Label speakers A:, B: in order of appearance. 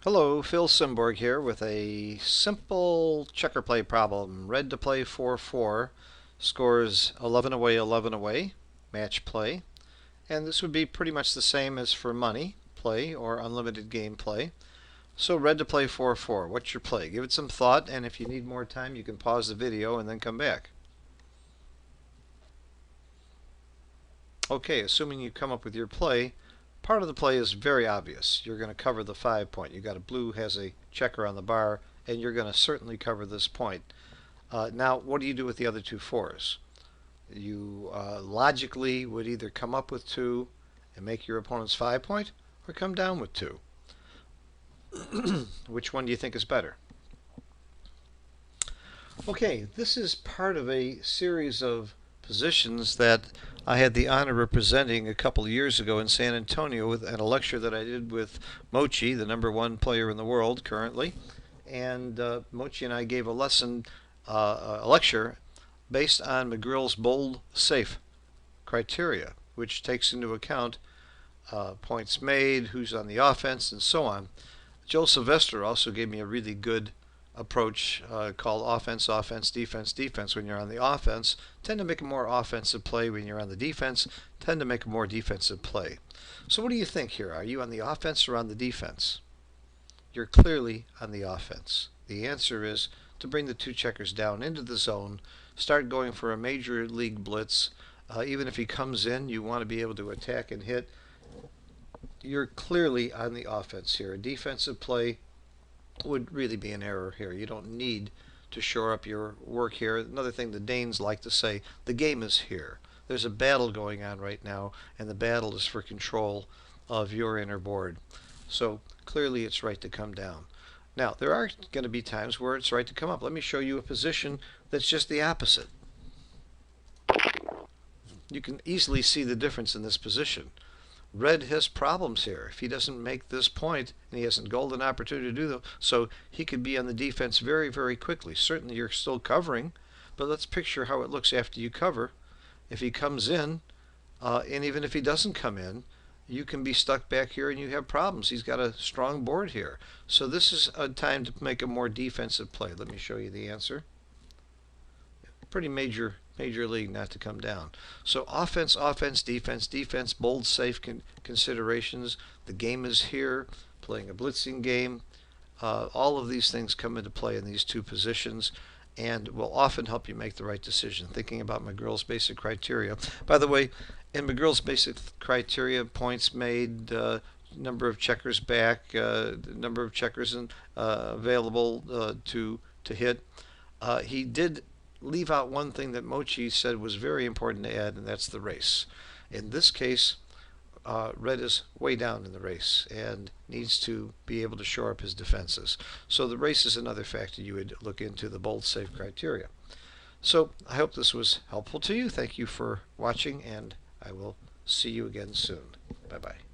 A: Hello, Phil Simborg here with a simple checker play problem. Red to play 4-4, scores 11 away, 11 away, match play. And this would be pretty much the same as for money play or unlimited game play. So red to play 4-4, what's your play? Give it some thought, and if you need more time, you can pause the video and then come back. Okay, assuming you come up with your play, part of the play is very obvious. You're going to cover the 5 point. You got a blue has a checker on the bar, and you're going to certainly cover this point. Now, what do you do with the other two fours? You logically would either come up with 2 and make your opponent's 5 point, or come down with 2. Which one do you think is better? Okay, this is part of a series of positions that I had the honor of presenting a couple of years ago in San Antonio at a lecture that I did with Mochi, the #1 player in the world currently. And Mochi and I gave a lecture based on McGrill's bold safe criteria, which takes into account points made, who's on the offense, and so on. Joe Sylvester also gave me a really good approach called offense, offense, defense, defense. When you're on the offense, tend to make a more offensive play. When you're on the defense, tend to make a more defensive play. So what do you think here? Are you on the offense or on the defense? You're clearly on the offense. The answer is to bring the 2 checkers down into the zone, start going for a major league blitz. Even if he comes in, you want to be able to attack and hit. You're clearly on the offense here. A defensive play would really be an error here. You don't need to shore up your work here. Another thing the Danes like to say, the game is here. There's a battle going on right now, and the battle is for control of your inner board. So clearly it's right to come down. Now, there are going to be times where it's right to come up. Let me show you a position that's just the opposite. You can easily see the difference in this position. Red has problems here. If he doesn't make this point, and he has a golden opportunity to do that, so he could be on the defense very, very quickly. Certainly you're still covering, but let's picture how it looks after you cover. If he comes in, and even if he doesn't come in, you can be stuck back here and you have problems. He's got a strong board here. So this is a time to make a more defensive play. Let me show you the answer. Pretty major league not to come down. So offense, offense, defense, defense, bold, safe considerations. The game is here, playing a blitzing game. All of these things come into play in these 2 positions and will often help you make the right decision, thinking about McGrill's basic criteria. By the way, in McGrill's basic criteria, points made, number of checkers back, number of checkers available to hit, he did leave out one thing that Mochi said was very important to add, and that's the race. In this case, red is way down in the race and needs to be able to shore up his defenses. So the race is another factor you would look into, the bold safe criteria. So I hope this was helpful to you. Thank you for watching, and I will see you again soon. Bye-bye.